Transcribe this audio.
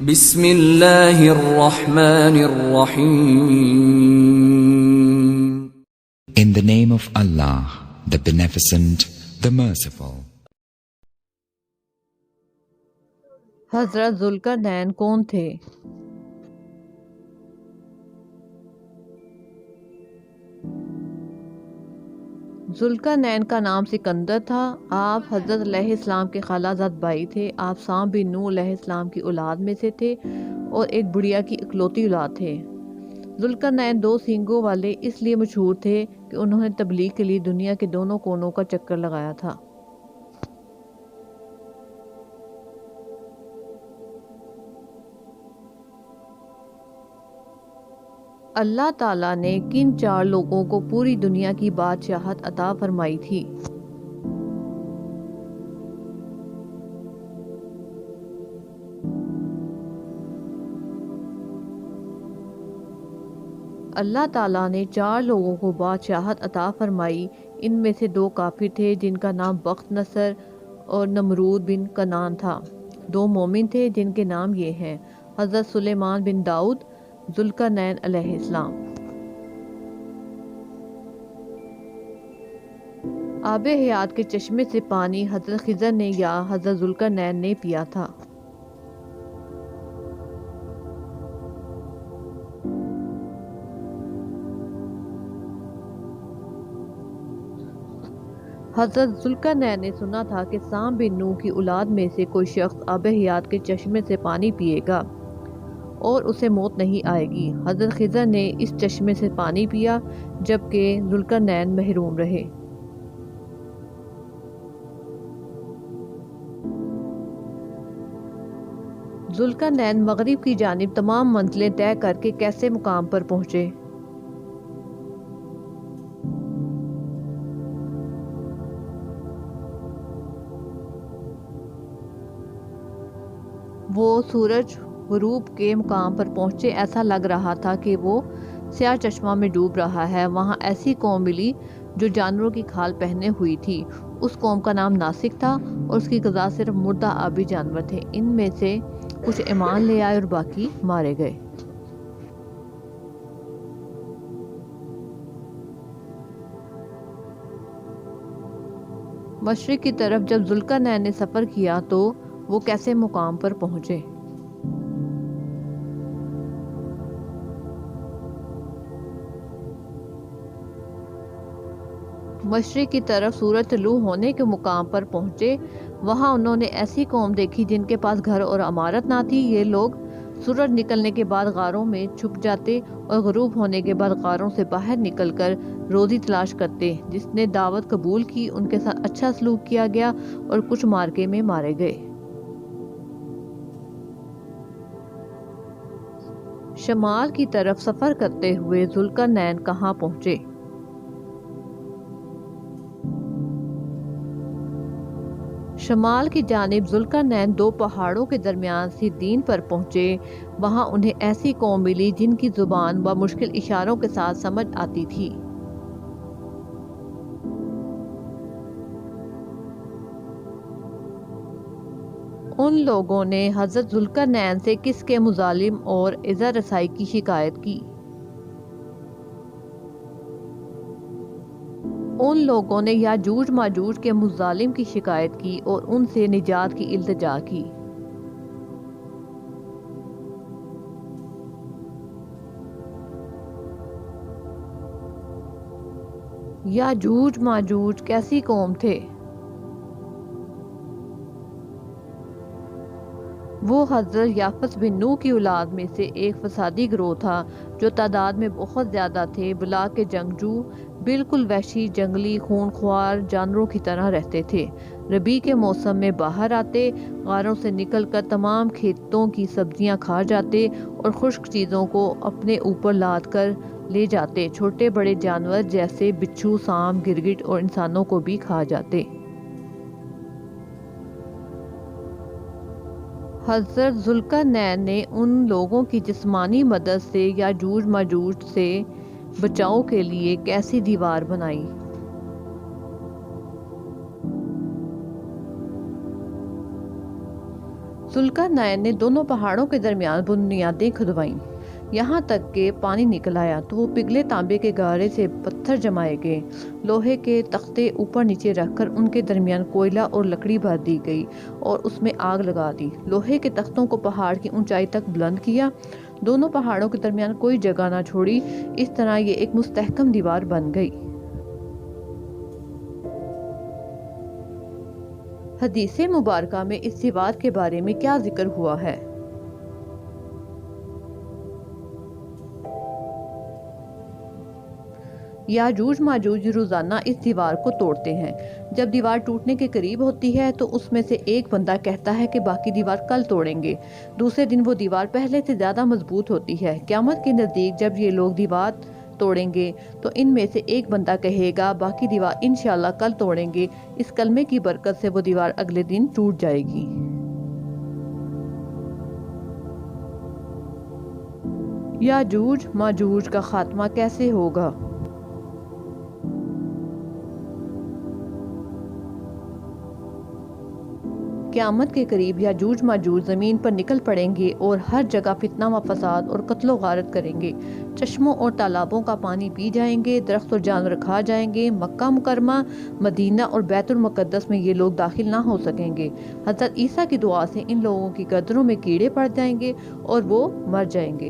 بسم اللہ الرحمن الرحیم. In the name of Allah, the Beneficent, the Merciful. حضرت ذوالقرنین کون تھے؟ ذوالقرنین کا نام سکندر تھا۔ آپ حضرت علیہ السلام کے خالہ زاد بھائی تھے۔ آپ سام بن نوح علیہ السلام کی اولاد میں سے تھے اور ایک بڑھیا کی اکلوتی اولاد تھے۔ ذوالقرنین 2 سینگوں والے اس لیے مشہور تھے کہ انہوں نے تبلیغ کے لیے دنیا کے دونوں کونوں کا چکر لگایا تھا۔ اللہ تعالیٰ نے کن 4 لوگوں کو پوری دنیا کی بادشاہت عطا فرمائی تھی؟ اللہ تعالیٰ نے 4 لوگوں کو بادشاہت عطا فرمائی۔ ان میں سے 2 کافر تھے جن کا نام بخت نصر اور نمرود بن کنعان تھا۔ 2 مومن تھے جن کے نام یہ ہیں: حضرت سلیمان بن داؤد، ذوالقرنین علیہ السلام۔ آب حیات کے چشمے سے پانی حضرت خضر نے یا حضرت ذوالقرنین نے پیا تھا؟ حضرت ذوالقرنین نے سنا تھا کہ سام بن نوح کی اولاد میں سے کوئی شخص آب حیات کے چشمے سے پانی پیے گا اور اسے موت نہیں آئے گی۔ حضرت خضر نے اس چشمے سے پانی پیا جبکہ ذوالقرنین محروم رہے۔ ذوالقرنین مغرب کی جانب تمام منزلیں طے کر کے کیسے مقام پر پہنچے؟ وہ سورج غروب کے مقام پر پہنچے۔ ایسا لگ رہا تھا کہ وہ سیاہ چشمہ میں ڈوب رہا ہے۔ وہاں ایسی قوم ملی جو جانوروں کی کھال پہنے ہوئی تھی۔ اس قوم کا نام ناسک تھا اور اس کی غذا صرف مردہ آبی جانور تھے۔ ان میں سے کچھ ایمان لے آئے اور باقی مارے گئے۔ مشرق کی طرف جب ذوالقرنین نے سفر کیا تو وہ کیسے مقام پر پہنچے؟ مشرق کی طرف سورج طلوع ہونے کے مقام پر پہنچے۔ وہاں انہوں نے ایسی قوم دیکھی جن کے پاس گھر اور عمارت نہ تھی۔ یہ لوگ سورج نکلنے کے بعد غاروں میں چھپ جاتے اور غروب ہونے کے بعد غاروں سے باہر نکل کر روزی تلاش کرتے۔ جس نے دعوت قبول کی ان کے ساتھ اچھا سلوک کیا گیا اور کچھ مارکے میں مارے گئے۔ شمال کی طرف سفر کرتے ہوئے ذوالقرنین کہاں پہنچے؟ شمال کی جانب ذوالقرنین 2 پہاڑوں کے درمیان سدین پر پہنچے۔ وہاں انہیں ایسی قوم ملی جن کی زبان بمشکل اشاروں کے ساتھ سمجھ آتی تھی۔ ان لوگوں نے حضرت ذوالقرنین سے کس کے مظالم اور اذیت رسائی کی شکایت کی؟ ان لوگوں نے یاجوج ماجوج کے مظالم کی شکایت کی اور ان سے نجات کی التجا کی۔ یاجوج ماجوج کیسی قوم تھے؟ وہ حضرت یافس بن نوح کی اولاد میں سے ایک فسادی گروہ تھا جو تعداد میں بہت زیادہ تھے۔ بلا کے جنگجو بالکل وحشی جنگلی خونخوار جانوروں کی طرح رہتے تھے۔ ربیع کے موسم میں باہر آتے، غاروں سے نکل کر تمام کھیتوں کی سبزیاں کھا جاتے اور خشک چیزوں کو اپنے اوپر لاد کر لے جاتے۔ چھوٹے بڑے جانور جیسے بچھو، سانپ، گرگٹ اور انسانوں کو بھی کھا جاتے۔ حضرت ذوالقرنین نے ان لوگوں کی جسمانی مدد سے یاجوج ماجوج سے بچاؤ کے لیے کیسی دیوار بنائی؟ ذوالقرنین نے دونوں پہاڑوں کے درمیان بنیادیں کھدوائیں، یہاں تک کہ پانی نکل آیا تو وہ پگھلے تانبے کے گارے سے پتھر جمائے گئے، لوہے کے تختے اوپر نیچے رکھ کر ان کے درمیان کوئلہ اور لکڑی بھر دی گئی اور اس میں آگ لگا دی، لوہے کے تختوں کو پہاڑ کی اونچائی تک بلند کیا، دونوں پہاڑوں کے درمیان کوئی جگہ نہ چھوڑی، اس طرح یہ ایک مستحکم دیوار بن گئی۔ حدیث مبارکہ میں اس دیوار کے بارے میں کیا ذکر ہوا ہے؟ یاجوج ماجوج روزانہ اس دیوار کو توڑتے ہیں، جب دیوار ٹوٹنے کے قریب ہوتی ہے تو اس میں سے ایک بندہ کہتا ہے کہ باقی دیوار کل توڑیں گے، دوسرے دن وہ دیوار پہلے سے زیادہ مضبوط ہوتی ہے، قیامت کے نزدیک جب یہ لوگ دیوار توڑیں گے تو ان میں سے ایک بندہ کہے گا باقی دیوار انشاءاللہ کل توڑیں گے، اس کلمے کی برکت سے وہ دیوار اگلے دن ٹوٹ جائے گی۔ یاجوج ماجوج کا خاتمہ کیسے ہوگا؟ قیامت کے قریب یاجوج ماجوج زمین پر نکل پڑیں گے اور ہر جگہ فتنہ و فساد اور قتل و غارت کریں گے، چشموں اور تالابوں کا پانی پی جائیں گے، درخت اور جانور کھا جائیں گے، مکہ مکرمہ، مدینہ اور بیت المقدس میں یہ لوگ داخل نہ ہو سکیں گے، حضرت عیسیٰ کی دعا سے ان لوگوں کی گردنوں میں کیڑے پڑ جائیں گے اور وہ مر جائیں گے۔